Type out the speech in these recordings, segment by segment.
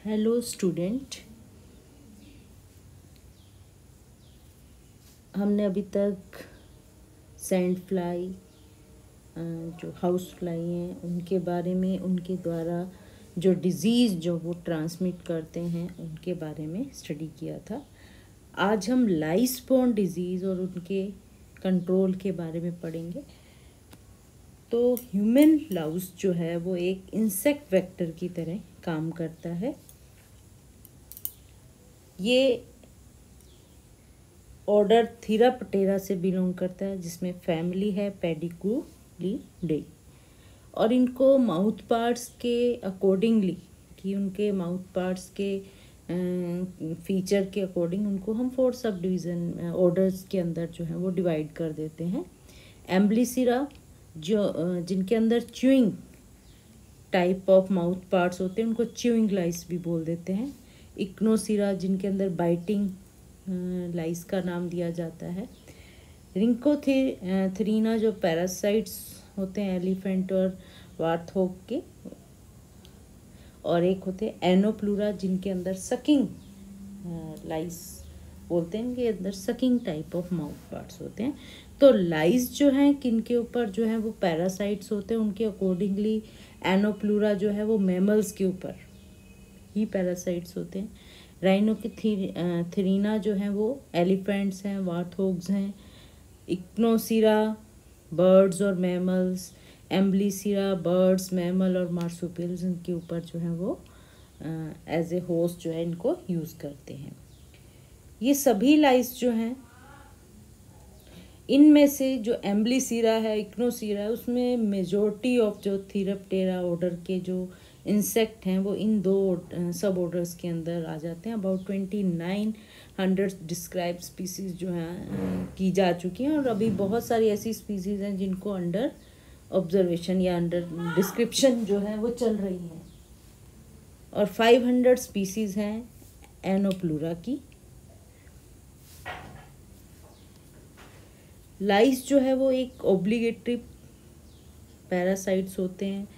Hello student, हमने अभी तक सैंड फ्लाई जो हाउस फ्लाई हैं उनके बारे में, उनके द्वारा जो डिज़ीज़ जो वो ट्रांसमिट करते हैं उनके बारे में स्टडी किया था। आज हम लाइस बॉर्न डिज़ीज़ और उनके कंट्रोल के बारे में पढ़ेंगे। तो ह्यूमन लाउस जो है वो एक इंसेक्ट वेक्टर की तरह काम करता है। ये ऑर्डर थीराप्टेरा से बिलोंग करता है, जिसमें फैमिली है पेडिकुलिडाई। और इनको माउथ पार्ट्स के अकॉर्डिंगली, कि उनके माउथ पार्ट्स के फीचर के अकॉर्डिंग उनको हम 4 सब डिवीज़न ऑर्डर्स के अंदर जो है वो डिवाइड कर देते हैं। एम्ब्लिसिरा जो जिनके अंदर chewing type of mouth parts होते हैं उनको च्यूइंग लाइस भी बोल देते हैं। इक्नोसिरा जिनके अंदर बाइटिंग लाइस का नाम दिया जाता है। रिंकोथेरिना जो पैरासाइट्स होते हैं एलिफेंट और वार्थोग के, और एक होते हैं एनोप्लूरा जिनके अंदर सकिंग लाइस बोलते हैं, इनके अंदर sucking type of mouth parts होते हैं। तो लाइस जो हैं किनके ऊपर जो है वो पैरासाइट्स होते हैं, उनके अकॉर्डिंगली एनोप्लूरा जो है वो मैमल्स के ऊपर ही पैरासाइट्स होते हैं। राइनो की थीरीना जो हैं वो एलिफेंट्स हैं, वार्थोग्स हैं। इक्नोसिरा बर्ड्स और मैमल्स, एम्ब्लिसिरा बर्ड्स, मैमल और मार्सुपिल्स, इनके ऊपर जो है वो एज ए होस्ट जो है इनको यूज़ करते हैं। ये सभी लाइस जो हैं, इनमें से जो एम्ब्लिसिरा है, इक्नोसिरा है, उसमें मेजॉरिटी ऑफ जो थीराप्टेरा ऑर्डर के जो इंसेक्ट हैं वो इन 2 सब ऑर्डर्स के अंदर आ जाते हैं। अबाउट 2900 डिस्क्राइब स्पीसीज़ जो हैं की जा चुकी हैं, और अभी बहुत सारी ऐसी स्पीसीज़ हैं जिनको अंडर ऑब्जर्वेशन या अंडर डिस्क्रिप्शन जो है वो चल रही हैं। और 500 स्पीसीज़ हैं एनोप्लूरा की। लाइस जो है वो एक ऑब्लिगेटरी पैरासाइट्स होते हैं,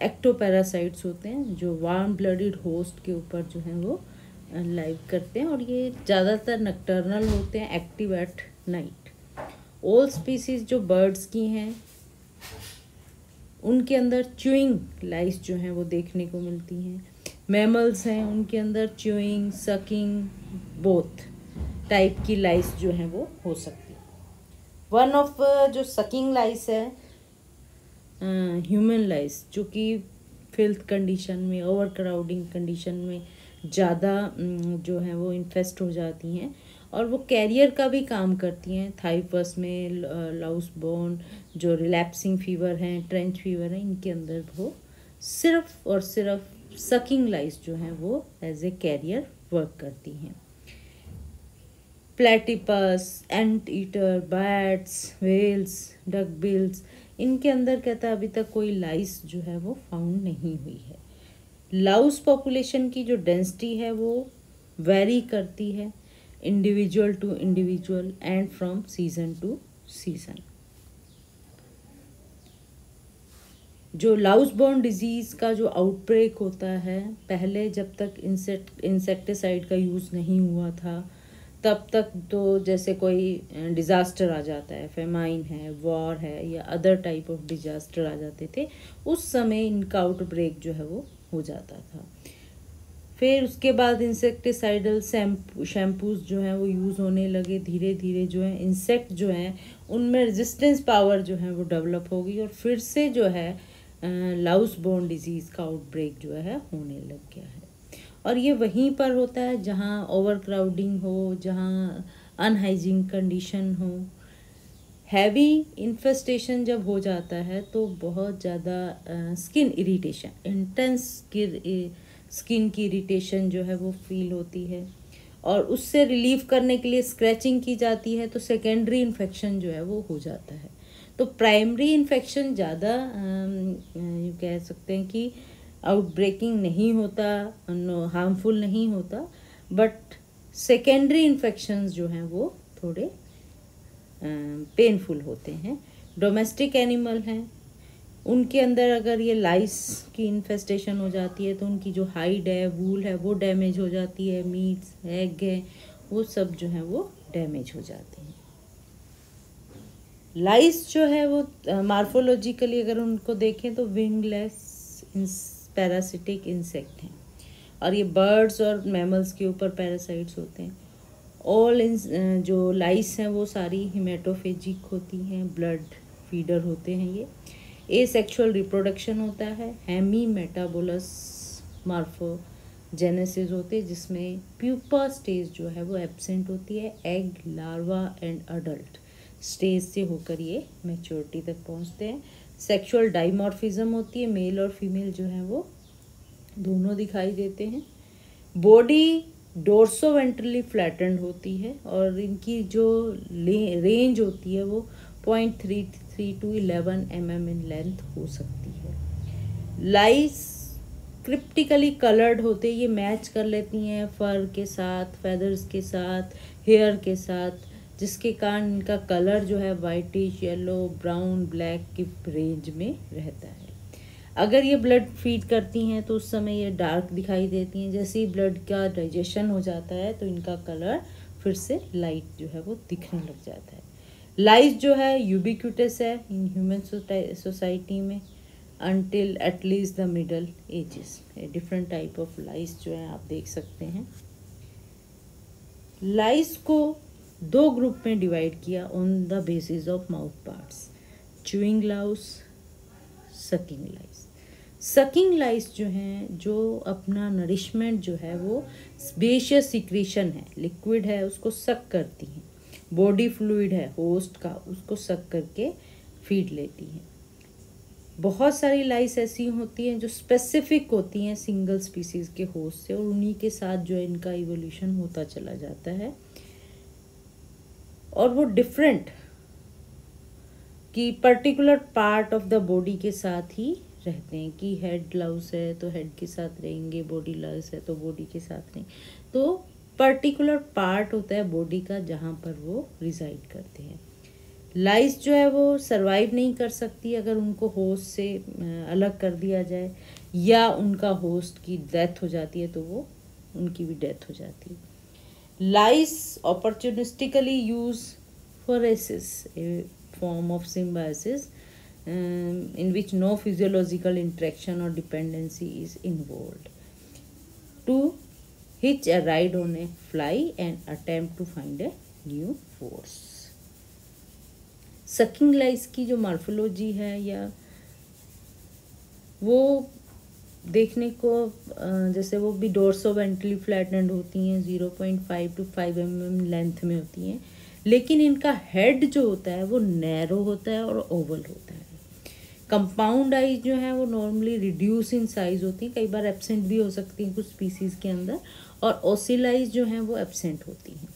एक्टोपैरासाइट्स होते हैं जो वार्म ब्लडेड होस्ट के ऊपर जो है वो लाइव करते हैं, और ये ज़्यादातर नक्टर्नल होते हैं, active at night. All species जो बर्ड्स की हैं उनके अंदर च्यूइंग लाइस जो हैं वो देखने को मिलती हैं। मैमल्स हैं उनके अंदर च्यूइंग, सकिंग बोथ टाइप की लाइस जो हैं वो हो सकती है। वन ऑफ जो सकिंग लाइस है ह्यूमन लाइस, जो कि फिल्थ कंडीशन में, ओवर क्राउडिंग कंडीशन में ज़्यादा जो है वो इन्फेस्ट हो जाती हैं, और वो कैरियर का भी काम करती हैं। थाइपस में लाउस बोन जो रिलैप्सिंग फीवर हैं, ट्रेंच फीवर हैं, इनके अंदर वो सिर्फ और सिर्फ सकिंग लाइस जो हैं वो एज ए कैरियर वर्क करती हैं। Platypus, anteater, bats, whales, duckbills, इनके अंदर कहता है अभी तक कोई लाइस जो है वो फाउंड नहीं हुई है। लाउस पॉपुलेशन की जो डेंसिटी है वो वेरी करती है individual to individual and from season to season. जो लाउस बॉर्न डिजीज़ का जो आउटब्रेक होता है, पहले जब तक इंसेक्टिसाइड का यूज़ नहीं हुआ था तब तक तो जैसे कोई डिज़ास्टर आ जाता है, फेमाइन है, वॉर है, या अदर टाइप ऑफ डिज़ास्टर आ जाते थे, उस समय इनका आउटब्रेक जो है वो हो जाता था। फिर उसके बाद इंसेक्टिसाइडल शैम्पूज़ जो हैं वो यूज़ होने लगे। धीरे धीरे जो है इंसेक्ट जो हैं उनमें रेजिस्टेंस पावर जो है वो डेवलप हो गई, और फिर से जो है लाउस बॉर्न डिजीज़ का आउटब्रेक जो है होने लग गया है। और ये वहीं पर होता है जहाँ ओवर क्राउडिंग हो, जहाँ अनहाइजीन कंडीशन हो। हैवी इन्फेस्टेशन जब हो जाता है तो बहुत ज़्यादा स्किन इरिटेशन, इंटेंस स्किन की इरिटेशन जो है वो फील होती है, और उससे रिलीफ करने के लिए स्क्रैचिंग की जाती है, तो सेकेंडरी इन्फेक्शन जो है वो हो जाता है। तो प्राइमरी इन्फेक्शन ज़्यादा यूँ कह सकते हैं कि आउटब्रेकिंग नहीं होता, हार्मफुल नहीं होता, बट सेकेंडरी इन्फेक्शंस जो हैं वो थोड़े पेनफुल होते हैं। डोमेस्टिक एनिमल हैं, उनके अंदर अगर ये लाइस की इन्फेस्टेशन हो जाती है तो उनकी जो हाइड है, वूल है, वो डैमेज हो जाती है, मीट्स, एग है, वो सब जो है वो डैमेज हो जाते हैं। लाइस जो है वो मार्फोलॉजिकली अगर उनको देखें तो विंगलेस पैरासिटिक इंसेक्ट हैं, और ये बर्ड्स और मैमल्स के ऊपर पैरासाइट्स होते हैं। ऑल इन जो लाइस हैं वो सारी हिमेटोफेजिक होती हैं, ब्लड फीडर होते हैं। ये एसेक्सुअल रिप्रोडक्शन होता है, हेमी मेटाबोलस मार्फोजेनेसिस होते हैं, जिसमें प्यूपा स्टेज जो है वो एब्सेंट होती है। Egg, larva and adult stage से होकर ये मैच्योरिटी तक पहुंचते हैं। सेक्सुअल डाइमॉर्फिज्म होती है, मेल और फीमेल जो है वो दोनों दिखाई देते हैं। बॉडी डोर्सोवेंट्रली फ्लैटेंड होती है, और इनकी जो रेंज होती है वो 0.33 to 11 mm इन लेंथ हो सकती है। लाइस क्रिप्टिकली कलर्ड होते, ये मैच कर लेती हैं फर के साथ, फेदर्स के साथ, हेयर के साथ, जिसके कारण इनका कलर जो है वाइटिश, येलो, ब्राउन, ब्लैक की रेंज में रहता है। अगर ये ब्लड फीड करती हैं तो उस समय ये डार्क दिखाई देती हैं। जैसे ही ब्लड का डाइजेशन हो जाता है तो इनका कलर फिर से लाइट जो है वो दिखने लग जाता है। लाइस जो है यूबिक्यूटस है इन ह्यूमन सोसाइटी में until at least the middle ages. Different type of lice जो है आप देख सकते हैं। लाइस को दो ग्रुप में डिवाइड किया on the basis of mouth parts, chewing louse, sucking lice. Sucking lice जो हैं, जो अपना नरिशमेंट जो है वो स्पेशियस सिक्रीशन है, लिक्विड है, उसको सक करती हैं। बॉडी फ्लूइड है होस्ट का, उसको सक करके फीड लेती हैं। बहुत सारी लाइस ऐसी होती हैं जो स्पेसिफिक होती हैं सिंगल स्पीसीज के होस्ट से, और उन्हीं के साथ जो है इनका इवोल्यूशन होता चला जाता है, और वो डिफरेंट कि particular part of the body के साथ ही रहते हैं। कि हेड लाउस है तो हेड के साथ रहेंगे, बॉडी लाउस है तो बॉडी के साथ रहेंगे। तो पर्टिकुलर पार्ट होता है बॉडी का जहाँ पर वो रिजाइड करते हैं। लाइस जो है वो सरवाइव नहीं कर सकती अगर उनको होस्ट से अलग कर दिया जाए, या उनका होस्ट की डेथ हो जाती है तो वो उनकी भी डेथ हो जाती है। लाइस opportunistically use phoresis, a form of symbiosis in which no physiological interaction or dependency is involved, to hitch a ride on a fly and attempt to find a new force. Sucking lice की जो morphology है या वो देखने को जैसे वो भी डोर्सोवेंट्रली फ्लैटेंड होती हैं, 0.5 to 5 mm लेंथ में होती हैं, लेकिन इनका हेड जो होता है वो नैरो होता है और ओवल होता है। कंपाउंड आइज जो है वो नॉर्मली रिड्यूस इन साइज होती हैं, कई बार एब्सेंट भी हो सकती हैं कुछ स्पीसीज के अंदर, और ओसिलाइज जो हैं वो एब्सेंट होती हैं।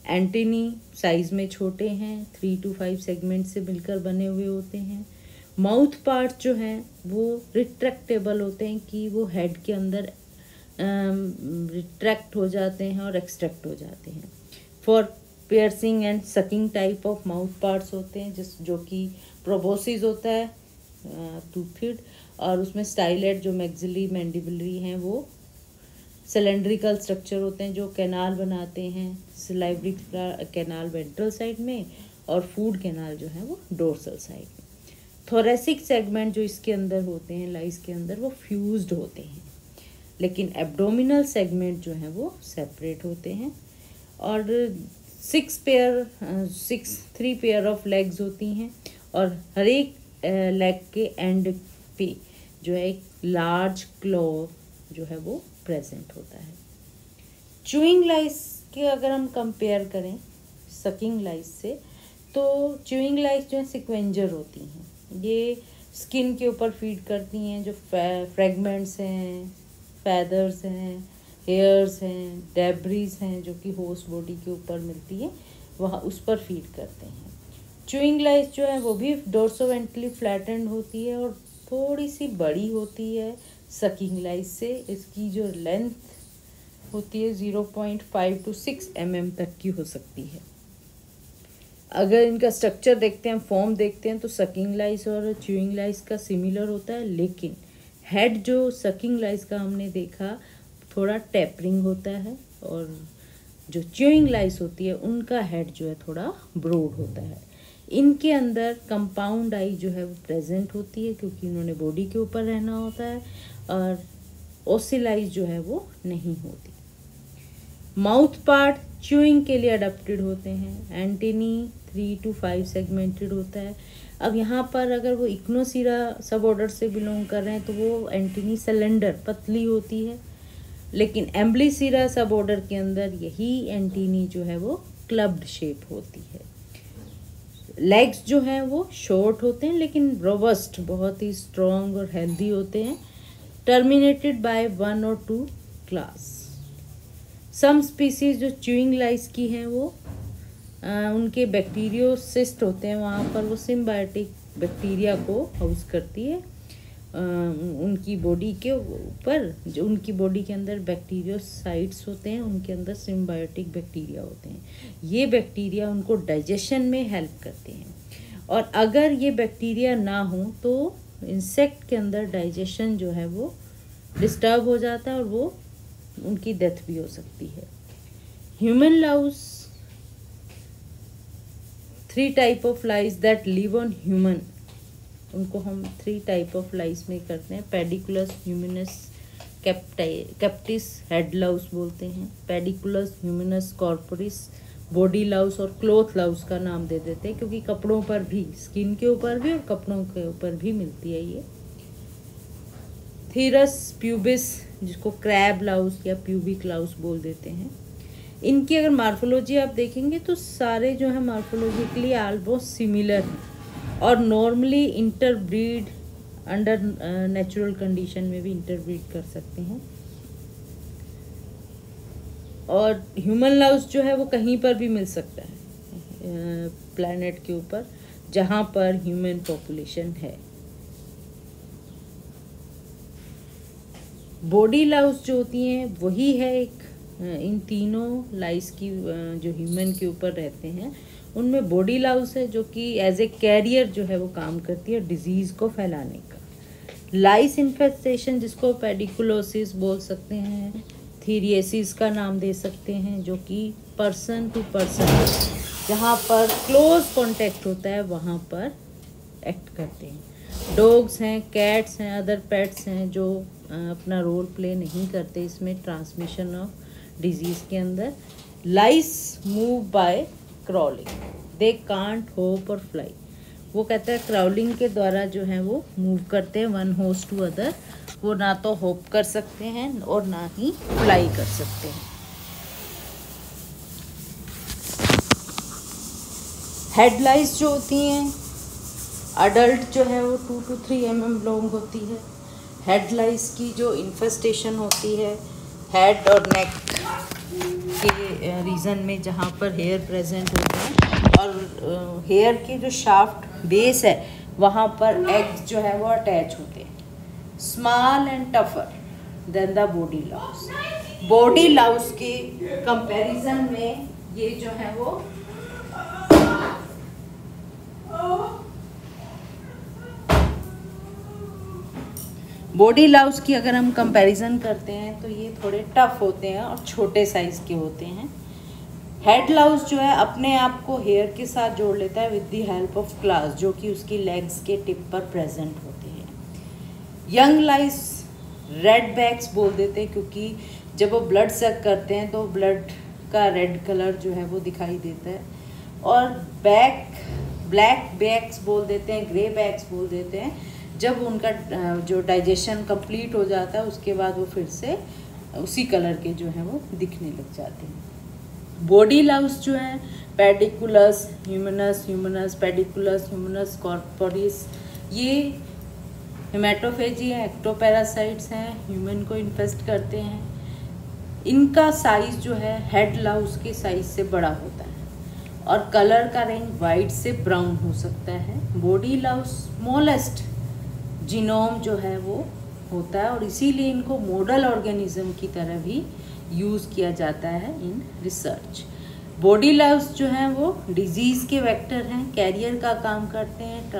एंटेनी साइज में छोटे हैं, 3 to 5 सेगमेंट से मिलकर बने हुए होते हैं। माउथ पार्ट जो हैं वो रिट्रैक्टेबल होते हैं कि वो हेड के अंदर रिट्रैक्ट हो जाते हैं और एक्सट्रैक्ट हो जाते हैं। For piercing and sucking type of mouth parts होते हैं, जो कि प्रोबोसिस होता है टूथड, और उसमें स्टाइलेट जो मैक्सिली मैंडिबुलरी हैं वो सिलेंड्रिकल स्ट्रक्चर होते हैं जो कैनाल बनाते हैं। सिलाइवरी कैनाल वेंट्रल साइड में और फूड कैनाल जो है वो डोर्सल साइड में। थोरेसिक सेगमेंट जो इसके अंदर होते हैं लाइस के अंदर वो फ्यूज्ड होते हैं, लेकिन एब्डोमिनल सेगमेंट जो है वो सेपरेट होते हैं। और 3 पेयर ऑफ लेग्स होती हैं, और हर एक लेग के एंड पे जो है एक लार्ज क्लॉ जो है वो प्रेजेंट होता है। च्यूइंग लाइस के अगर हम कंपेयर करें सकिंग लाइस से, तो च्यूइंग लाइस जो है सिक्वेंजर होती हैं। ये स्किन के ऊपर फीड करती हैं, जो फ्रेगमेंट्स हैं, फैदर्स हैं, हेयर्स हैं, डेब्रीज हैं जो कि होस्ट बॉडी के ऊपर मिलती है, वहाँ उस पर फीड करते हैं। च्यूइंग लाइस जो है वो भी डोर्सोवेंट्रली फ्लैटेंड होती है और थोड़ी सी बड़ी होती है सकिंग लाइस से। इसकी जो लेंथ होती है 0.5 to 6 mm तक की हो सकती है। अगर इनका स्ट्रक्चर देखते हैं, फॉर्म देखते हैं, तो सकिंग लाइस और च्यूइंग लाइस का सिमिलर होता है, लेकिन हेड जो सकिंग लाइस का हमने देखा थोड़ा टेपरिंग होता है, और जो च्यूइंग लाइस होती है उनका हेड जो है थोड़ा ब्रॉड होता है। इनके अंदर कंपाउंड आई जो है वो प्रेजेंट होती है, क्योंकि इन्होंने बॉडी के ऊपर रहना होता है, और ओसिलाइज जो है वो नहीं होती। माउथ पार्ट च्यूइंग के लिए अडेप्टेड होते हैं। एंटेनी 3 to 5 सेगमेंटेड होता है। अब यहाँ पर अगर वो इक्नोसीरा सब ऑर्डर से बिलोंग कर रहे हैं तो वो एंटेनी सिलेंडर पतली होती है, लेकिन एम्ब्लिसीरा सब ऑर्डर के अंदर यही एंटेनी जो है वो क्लब्ड शेप होती है। लेग्स जो हैं वो शॉर्ट होते हैं, लेकिन रोबस्ट, बहुत ही स्ट्रॉन्ग और हेल्दी होते हैं। Terminated by 1 or 2 class. Some species जो च्यूइंग लाइस की हैं वो उनके बैक्टीरियोसिस्ट होते हैं, वहाँ पर वो सिम्बायोटिक बैक्टीरिया को हाउस करती है। उनकी बॉडी के ऊपर जो उनकी बॉडी के अंदर बैक्टीरियोसाइट्स होते हैं, उनके अंदर सिम्बायोटिक बैक्टीरिया होते हैं। ये बैक्टीरिया उनको डाइजेशन में हेल्प करते हैं, और अगर ये बैक्टीरिया ना हो तो इंसेक्ट के अंदर डाइजेशन जो है वो डिस्टर्ब हो जाता है और वो उनकी डेथ भी हो सकती है। Human louse 3 type of lice that live on human, उनको हम 3 टाइप ऑफ लाइस में करते हैं। Pediculus humanus capitis head louse बोलते हैं। Pediculus humanus corporis body louse, और क्लोथ लाउस का नाम दे देते हैं क्योंकि कपड़ों पर भी, स्किन के ऊपर भी और कपड़ों के ऊपर भी मिलती है ये। थीरस प्यूबिस जिसको क्रैब लाउस या प्यूबिक लाउस बोल देते हैं। इनकी अगर मार्फोलॉजी आप देखेंगे तो सारे जो है मार्फोलॉजिकली ऑलमोस्ट सिमिलर हैं, और normally interbreed under natural condition में भी इंटरब्रीड कर सकते हैं। और ह्यूमन लाउस जो है वो कहीं पर भी मिल सकता है प्लैनेट के ऊपर जहाँ पर ह्यूमन पॉपुलेशन है। बॉडी लाउस जो होती हैं वही है एक इन तीनों लाइस की जो ह्यूमन के ऊपर रहते हैं उनमें बॉडी लाउस है जो कि एज ए कैरियर जो है वो काम करती है डिजीज़ को फैलाने का। लाइस इन्फेस्टेशन जिसको पेडिकुलोसिस बोल सकते हैं, थीरियसिस का नाम दे सकते हैं, जो कि पर्सन टू पर्सन जहाँ पर क्लोज कांटेक्ट होता है वहाँ पर एक्ट करते हैं। डॉग्स हैं, कैट्स हैं, अदर पेट्स हैं जो अपना रोल प्ले नहीं करते इसमें ट्रांसमिशन ऑफ डिजीज़ के अंदर। Lice move by crawling, they can't hop और फ्लाई। वो कहते हैं क्राउलिंग के द्वारा जो है वो मूव करते हैं वन होस्ट टू अदर। वो ना तो होप कर सकते हैं और ना ही फ्लाई कर सकते हैं। हेड लाइस जो होती हैं अडल्ट जो है वो 2 to 3 mm लॉन्ग होती है। हेड लाइस की जो इन्फेस्टेशन होती है हेड और नेक के रीजन में जहाँ पर हेयर प्रेजेंट होता है, और हेयर की जो शाफ्ट बेस है वहाँ पर एग्स जो है वो अटैच होते हैं। Small and tougher than the body Laue's. Body Laue's के कंपैरिजन में ये जो है वो बॉडी लाउस की अगर हम कंपैरिजन करते हैं तो ये थोड़े टफ होते हैं और छोटे साइज के होते हैं। हेड लाउस जो है अपने आप को हेयर के साथ जोड़ लेता है with the help of class जो कि उसकी लेग्स के टिप पर प्रेजेंट होते हैं। यंग लाइस रेड बैक्स बोल देते हैं क्योंकि जब वो ब्लड सक करते हैं तो ब्लड का रेड कलर जो है वो दिखाई देता है। और ब्लैक बैक्स बोल देते हैं, ग्रे बैक्स बोल देते हैं जब उनका जो डाइजेशन कंप्लीट हो जाता है उसके बाद वो फिर से उसी कलर के जो है वो दिखने लग जाते हैं। बॉडी लाउस जो है Pediculus humans Pediculus humans corporis, ये हेमेटोफेजी हैं, एक्टोपैरासाइट्स हैं, ह्यूमन को इन्फेस्ट करते हैं। इनका साइज जो है हेड लाउस के साइज से बड़ा होता है और कलर का रेंज वाइट से ब्राउन हो सकता है। बॉडी लाउस स्मॉलेस्ट जीनोम जो है वो होता है और इसीलिए इनको मॉडल ऑर्गेनिज्म की तरह भी यूज़ किया जाता है इन रिसर्च। बॉडी लाउस जो हैं वो डिजीज़ के वेक्टर हैं, कैरियर का काम करते हैं,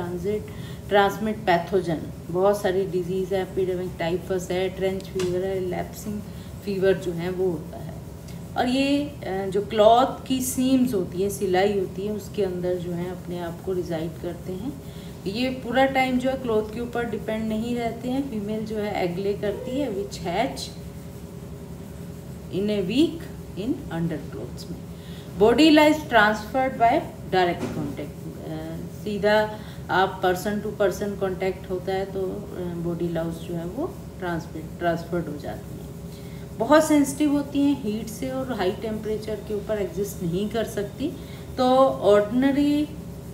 ट्रांसमिट पैथोजन, बहुत सारी डिजीज़ है, एपिडेमिक टाइफस है, ट्रेंच फीवर है, लैप्सिंग फीवर जो है वो होता है। और ये जो क्लॉथ की सीम्स होती है, सिलाई होती है, उसके अंदर जो है अपने आप को रिजाइड करते हैं। ये पूरा टाइम जो है क्लॉथ के ऊपर डिपेंड नहीं रहते हैं। फीमेल जो है एग ले करती है which hatch in a week in under clothes में। Body lice transferred by direct contact, सीधा आप पर्सन टू पर्सन कॉन्टैक्ट होता है तो बॉडी लाउस जो है वो ट्रांसफर्ड हो जाती हैं। बहुत सेंसिटिव होती हैं हीट से और हाई टेम्परेचर के ऊपर एग्जिस्ट नहीं कर सकती, तो ऑर्डिनरी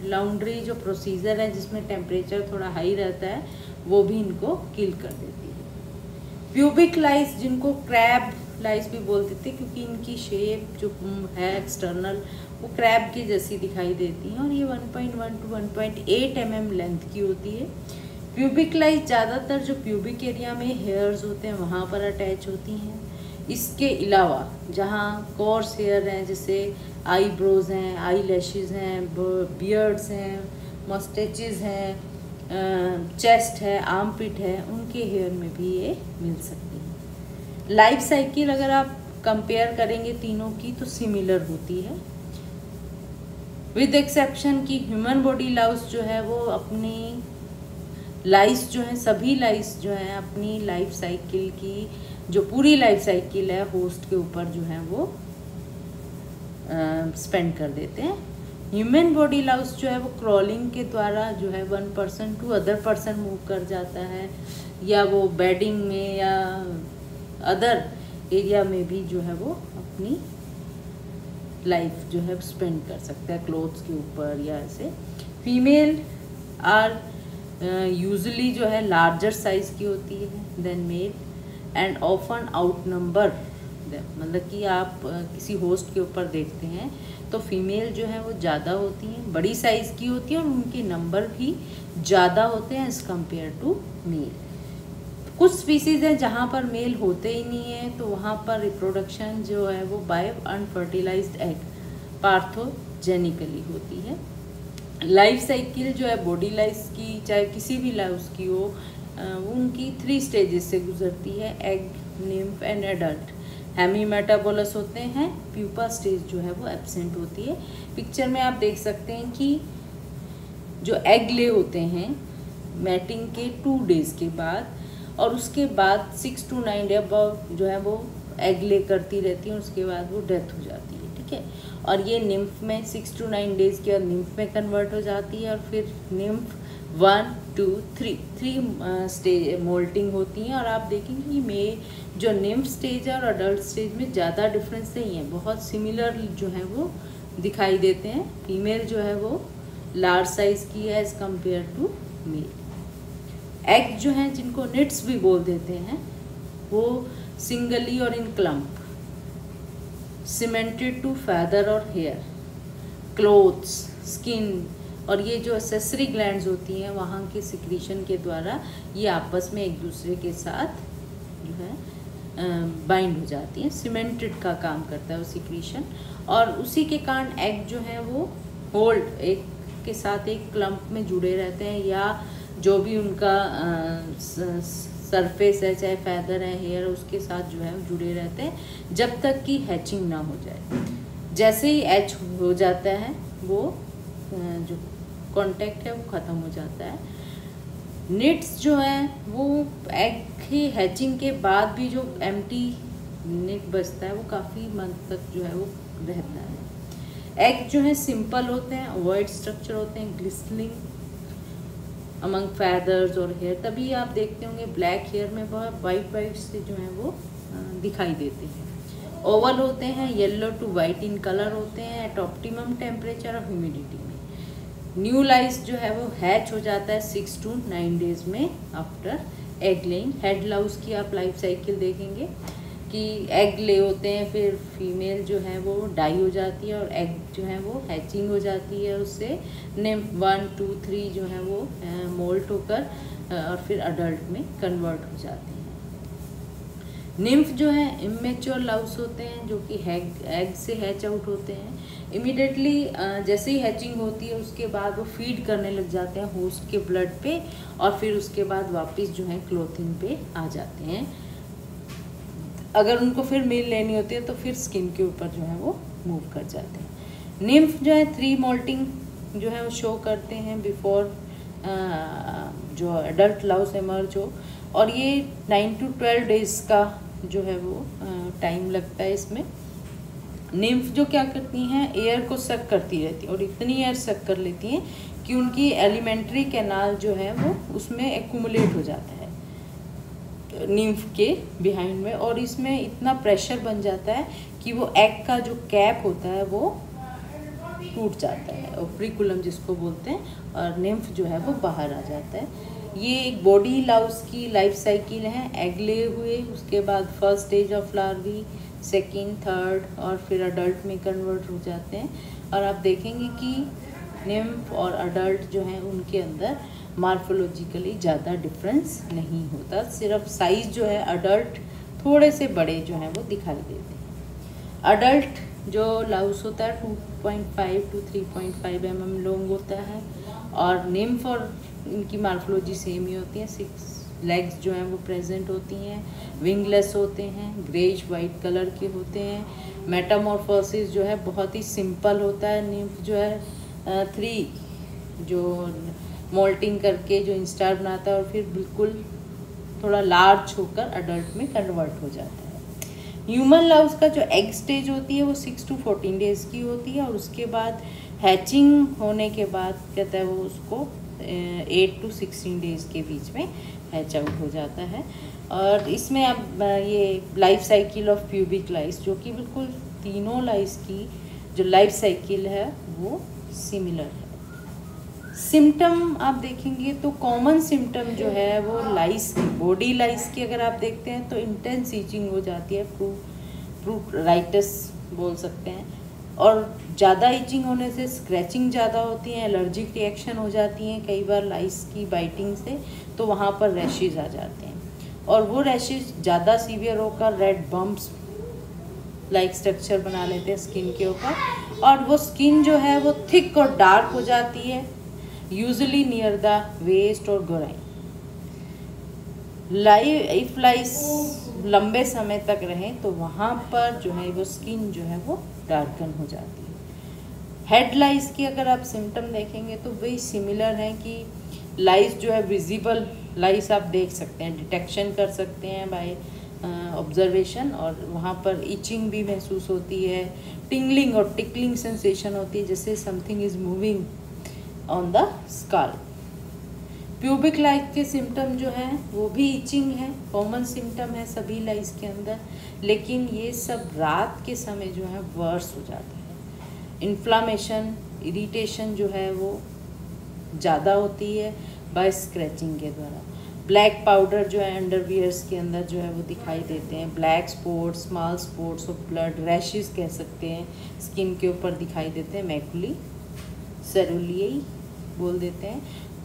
लॉन्ड्री जो प्रोसीजर है जिसमें टेम्परेचर थोड़ा हाई रहता है वो भी इनको किल कर देती है। प्यूबिक लाइस, जिनको क्रैब लाइस भी बोल देते हैं क्योंकि इनकी शेप जो है एक्सटर्नल वो क्रैब की जैसी दिखाई देती हैं और ये 1.1 to 1.8 mm लेंथ की होती है। प्यूबिक लाइस ज़्यादातर जो प्यूबिक एरिया में हेयर्स होते हैं वहाँ पर अटैच होती हैं। इसके अलावा जहाँ कोर्स हेयर हैं, जैसे आईब्रोज हैं, आई लैशेज़ हैं, बियर्ड्स हैं, मस्टेचेस हैं, चेस्ट है, आर्म पिट है, उनके हेयर में भी ये मिल सकती है। लाइफ साइकिल अगर आप कंपेयर करेंगे तीनों की तो सिमिलर होती है, विद एक्सेप्शन कि ह्यूमन बॉडी लाउस जो है वो अपनी लाइस जो है, सभी लाइस जो है अपनी लाइफ साइकिल की जो पूरी लाइफ साइकिल है होस्ट के ऊपर जो है वो स्पेंड कर देते हैं। ह्यूमन बॉडी लाउस जो है वो क्रॉलिंग के द्वारा जो है one person to other person move कर जाता है, या वो बेडिंग में या अदर एरिया में भी जो है वो अपनी लाइफ जो है स्पेंड कर सकता है, क्लोथ्स के ऊपर या ऐसे। फीमेल आर यूजुअली जो है लार्जर साइज की होती है then male and often outnumber, मतलब कि आप किसी होस्ट के ऊपर देखते हैं तो फीमेल जो है वो ज़्यादा होती हैं, बड़ी साइज़ की होती हैं और उनके नंबर भी ज़्यादा होते हैं एज़ कम्पेयर टू मेल। कुछ स्पीसीज़ हैं जहाँ पर मेल होते ही नहीं है तो वहाँ पर रिप्रोडक्शन जो है वो बाय अनफर्टिलाइज्ड एग पार्थोजेनिकली होती है। लाइफ साइकिल जो है बॉडी लाइफ की चाहे किसी भी लाइफ की हो वो उनकी 3 स्टेजेस से गुजरती है, egg, nymph and adult. Hemimetabolous होते हैं, प्यूपा स्टेज जो है वो एब्सेंट होती है। पिक्चर में आप देख सकते हैं कि जो एग ले होते हैं मैटिंग के 2 डेज़ के बाद और उसके बाद 6 to 9 डे जो है वो एग ले करती रहती है, उसके बाद वो डेथ हो जाती है, ठीक है। और ये निम्फ में 6 to 9 डेज़ के बाद निम्फ में कन्वर्ट हो जाती है और फिर निम्फ 1 2 3 स्टेज मोल्टिंग होती हैं। और आप देखेंगे कि में जो निम्फ स्टेज है और अडल्ट स्टेज में ज़्यादा डिफरेंस नहीं है, बहुत सिमिलर जो है वो दिखाई देते हैं। फीमेल जो है वो लार्ज साइज़ की है as compare to male. Egg जो हैं जिनको निट्स भी बोल देते हैं वो सिंगली और इन क्लम्प सीमेंटेड टू फैदर और हेयर, क्लोथ्स, स्किन और ये जो एसेसरी ग्लैंड्स होती हैं वहाँ के सिक्रीशन के द्वारा ये आपस में एक दूसरे के साथ जो है बाइंड हो जाती हैं। सीमेंटेड का काम करता है वो सिक्रीशन और उसी के कारण एग जो है वो होल्ड एक के साथ एक क्लम्प में जुड़े रहते हैं, या जो भी उनका सरफेस है चाहे फैदर है हेयर उसके साथ जो है जुड़े रहते हैं जब तक कि हैचिंग ना हो जाए। जैसे ही हैच हो जाता है वो जो कांटेक्ट है वो ख़त्म हो जाता है। निट्स जो है वो एग की हैचिंग के बाद भी जो एम्प्टी निट बचता है वो काफ़ी मंथ तक जो है वो रहता है। एग जो है सिंपल होते हैं, अवॉइड स्ट्रक्चर होते हैं, ग्लिस्टनिंग अमंग फैदर्स और हेयर, तभी आप देखते होंगे ब्लैक हेयर में बहुत वाइट से जो है वो दिखाई देते हैं। ओवल होते हैं, yellow to white in colour होते हैं एट ऑप्टिमम टेम्परेचर और ह्यूमिडिटी में। न्यू लाइस जो है वो हैच हो जाता है 6 to 9 डेज में after egg laying. Head Laue's की आप लाइफ साइकिल देखेंगे कि एग ले होते हैं, फिर फीमेल जो है वो डाई हो जाती है और एग जो है वो हैचिंग हो जाती है, उससे निम्फ 1 2 3 जो है वो मोल्ट होकर और फिर अडल्ट में कन्वर्ट हो जाती है। निम्फ जो है इमेच्योर लाउस होते हैं, जो कि एग से हैच आउट होते हैं। इमिडिएटली जैसे ही हैचिंग होती है उसके बाद वो फीड करने लग जाते हैं होस्ट के ब्लड पे, और फिर उसके बाद वापस जो है क्लोथिंग पे आ जाते हैं। अगर उनको फिर मील लेनी होती है तो फिर स्किन के ऊपर जो है वो मूव कर जाते हैं। निम्फ जो है 3 मोल्टिंग जो है वो शो करते हैं बिफोर जो एडल्ट लाउस एमर्ज हो, और ये 9 to 12 डेज का जो है वो टाइम लगता है इसमें। निम्फ जो क्या करती हैं, एयर को सक करती रहती हैं, और इतनी एयर सक कर लेती हैं कि उनकी एलिमेंट्री कैनाल जो है वो उसमें एक्यूमुलेट हो जाता है निम्फ के बिहाइंड में, और इसमें इतना प्रेशर बन जाता है कि वो एग का जो कैप होता है वो टूट जाता है, ओव्रिकुलम जिसको बोलते हैं, और निम्फ जो है वो बाहर आ जाता है। ये एक बॉडी लाउस की लाइफ साइकिल है। एग ले हुए, उसके बाद first stage of larvae, second, third, और फिर अडल्ट में कन्वर्ट हो जाते हैं। और आप देखेंगे कि निम्फ और अडल्ट जो हैं उनके अंदर मार्फोलॉजिकली ज़्यादा डिफरेंस नहीं होता, सिर्फ साइज़ जो है अडल्ट थोड़े से बड़े जो हैं वो दिखाई देते हैं। अडल्ट जो लाउस होता है 2.5 to 3.5 mm लॉन्ग होता है, और निम्फ और इनकी मार्फोलॉजी सेम ही होती है। 6 लेग्स जो हैं वो प्रेजेंट होती हैं, विंगलेस होते हैं, ग्रेज वाइट कलर के होते हैं। मेटामॉर्फोसिस जो है बहुत ही सिंपल होता है। निम्फ जो है 3 जो मोल्टिंग करके जो इंस्टार बनाता है, और फिर बिल्कुल थोड़ा लार्ज होकर अडल्ट में कन्वर्ट हो जाता है। ह्यूमन लाउस का जो एग स्टेज होती है वो 6 to 14 डेज की होती है, और उसके बाद हैचिंग होने के बाद कहता है वो उसको 8 to 16 डेज के बीच में हैच आउट हो जाता है। और इसमें अब ये लाइफ साइकिल ऑफ प्यूबिक लाइस, जो कि बिल्कुल तीनों लाइस की जो लाइफ साइकिल है वो सिमिलर है। सिम्टम आप देखेंगे तो कॉमन सिम्टम जो है वो लाइस की, बॉडी लाइस की अगर आप देखते हैं तो इंटेंस ईचिंग हो जाती है, प्रूराइटिस बोल सकते हैं, और ज़्यादा ईचिंग होने से स्क्रैचिंग ज़्यादा होती है, एलर्जिक रिएक्शन हो जाती हैं कई बार लाइस की बाइटिंग से, तो वहाँ पर रैशेज आ जाते हैं, और वो रैशेज ज़्यादा सीवियर होकर रेड बम्प्स लाइक स्ट्रक्चर बना लेते हैं स्किन के ऊपर, और वो स्किन जो है वो थिक और डार्क हो जाती है, यूजुअली नियर द वेस्ट और गोराइन। इफ लाइस लंबे समय तक रहें तो वहाँ पर जो है वो स्किन जो है वो डार्कन हो जाती है। हेड लाइस की अगर आप सिम्टम देखेंगे तो वही सिमिलर हैं कि लाइस जो है विजिबल लाइस आप देख सकते हैं, डिटेक्शन कर सकते हैं बाय ऑब्जर्वेशन, और वहाँ पर इचिंग भी महसूस होती है, टिंगलिंग और टिकलिंग सेंसेशन होती है, जैसे something is moving on the scalp. Pubic lice के सिम्टम जो हैं वो भी इचिंग है, कॉमन सिम्टम है सभी लाइस के अंदर, लेकिन ये सब रात के समय जो है वर्स हो जाता है। इन्फ्लामेशन, इरिटेशन जो है वो ज़्यादा होती है बाय स्क्रैचिंग के द्वारा। ब्लैक पाउडर जो है अंडरवियर्स के अंदर जो है वो दिखाई देते हैं, black spots, small spots of blood, rashes कह सकते हैं, स्किन के ऊपर दिखाई देते हैं, मैकुली सेरुलियाई बोल देते हैं,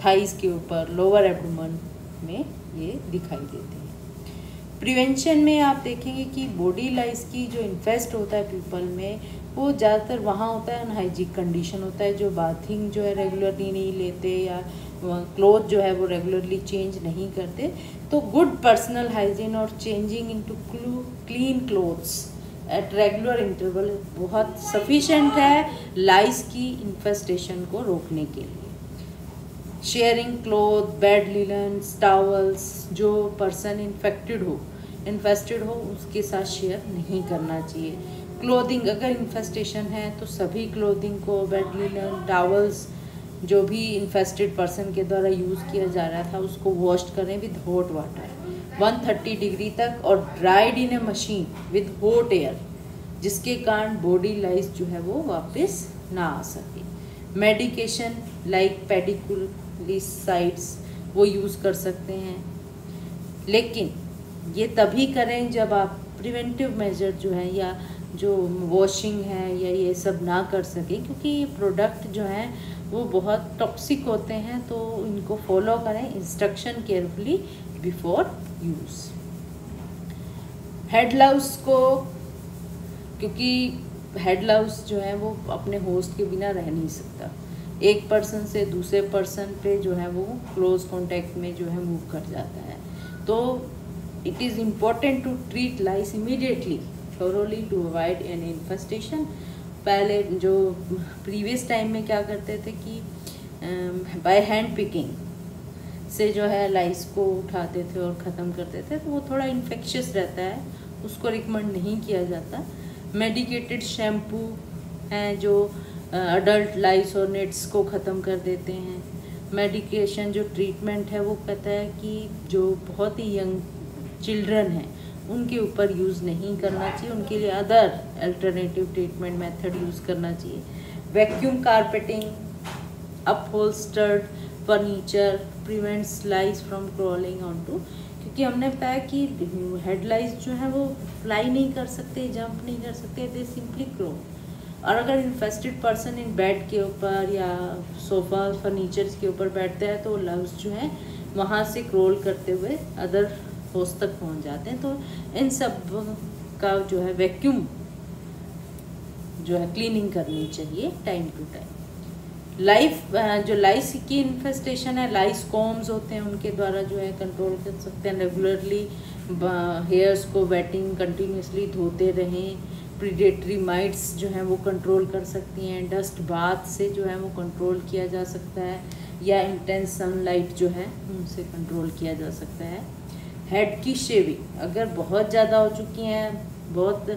थाइस के ऊपर, लोअर एब्डोमेन में ये दिखाई देते हैं। प्रिवेंशन में आप देखेंगे कि बॉडी लाइस की जो इन्फेस्ट होता है पीपल में वो ज़्यादातर वहाँ होता है अनहाइजीनिक कंडीशन होता है, जो बाथिंग जो है रेगुलरली नहीं लेते, या क्लोथ जो है वो रेगुलरली चेंज नहीं करते। तो गुड पर्सनल हाइजीन और changing into clean clothes at regular interval बहुत सफिशेंट है लाइस की इन्फेस्टेशन को रोकने के लिए। Sharing cloth, bed linens, towels जो पर्सन इन्फेस्टेड हो उसके साथ शेयर नहीं करना चाहिए। क्लोथिंग अगर इन्फेस्टेशन है तो सभी क्लोथिंग को, बेड लिनन, टॉवल्स जो भी इन्फेस्टेड पर्सन के द्वारा यूज़ किया जा रहा था उसको वॉश करें विद हॉट वाटर 130 डिग्री तक, और dried in A machine with hot air, जिसके कारण बॉडी लाइस जो है वो वापस ना आ सके। मेडिकेशन लाइक पेडिकुलिसाइड्स वो यूज़ कर सकते हैं, लेकिन ये तभी करें जब आप प्रिवेंटिव मेजर जो है या जो वॉशिंग है या ये सब ना कर सकें, क्योंकि ये प्रोडक्ट जो हैं वो बहुत टॉक्सिक होते हैं, तो इनको फॉलो करें instruction carefully before use. Head Laue's को, क्योंकि हेड लाउस जो है वो अपने होस्ट के बिना रह नहीं सकता, एक पर्सन से दूसरे पर्सन पे जो है वो क्लोज कांटेक्ट में जो है मूव कर जाता है। तो it is important to treat lice immediately thoroughly to avoid any infestation. पहले जो प्रीवियस टाइम में क्या करते थे कि बाय हैंड पिकिंग से जो है लाइस को उठाते थे और ख़त्म करते थे, तो वो थोड़ा इन्फेक्शियस रहता है, उसको रिकमेंड नहीं किया जाता। मेडिकेटेड शैम्पू हैं जो अडल्ट लाइस और नेट्स को ख़त्म कर देते हैं। मेडिकेशन जो ट्रीटमेंट है वो कहता है कि जो बहुत ही यंग चिल्ड्रन हैं उनके ऊपर यूज़ नहीं करना चाहिए, उनके लिए other alternative treatment method use करना चाहिए। Vacuum carpeting, upholstered furniture prevents lice from crawling on to, क्योंकि हमने बताया कि हेड लाइस जो है वो फ्लाई नहीं कर सकते, जंप नहीं कर सकते, दे सिंपली क्रो। और अगर इन्फेस्टेड पर्सन इन बेड के ऊपर या सोफ़ा फर्नीचर्स के ऊपर बैठते हैं तो लाइस जो है वहाँ से क्रोल करते हुए अदर होस्ट तक पहुँच जाते हैं। तो इन सब का जो है वैक्यूम जो है क्लीनिंग करनी चाहिए टाइम टू टाइम। जो लाइस की इन्फेस्टेशन है, लाइस कॉम्स होते हैं, उनके द्वारा जो है कंट्रोल कर सकते हैं। रेगुलरली हेयर्स को वेटिंग कंटिन्यूसली धोते रहें। प्रीडेटरी माइट्स जो हैं वो कंट्रोल कर सकती हैं। डस्ट बाथ से जो है वो कंट्रोल किया जा सकता है, या इंटेंस सनलाइट जो है उनसे कंट्रोल किया जा सकता है। हेड की शेविंग अगर बहुत ज़्यादा हो चुकी हैं, बहुत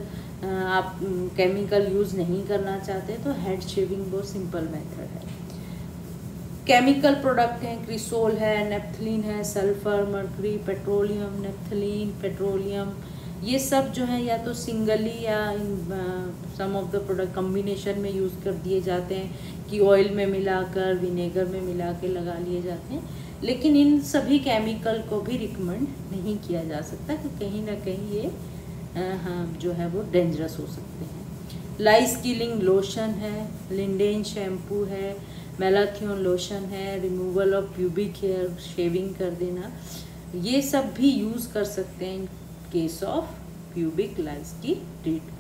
आप केमिकल यूज़ नहीं करना चाहते, तो हेड शेविंग बहुत सिंपल मेथड है। केमिकल प्रोडक्ट हैं, क्रिसोल है, नेप्थलीन है, sulphur, mercury, petroleum, naphthalene, petroleum, ये सब जो है या तो सिंगली या सम ऑफ द प्रोडक्ट कम्बिनेशन में यूज़ कर दिए जाते हैं कि ऑयल में मिलाकर, विनेगर में मिला के लगा लिए जाते हैं। लेकिन इन सभी केमिकल को भी रिकमेंड नहीं किया जा सकता कि कहीं ना कहीं ये हाँ जो है वो डेंजरस हो सकते हैं। लाइस किलिंग लोशन है, लिंडेन शैम्पू है, मेलाथियोन लोशन है, removal of pubic hair, shaving कर देना, ये सब भी यूज़ कर सकते हैं in case of pubic lice की ट्रीटमेंट।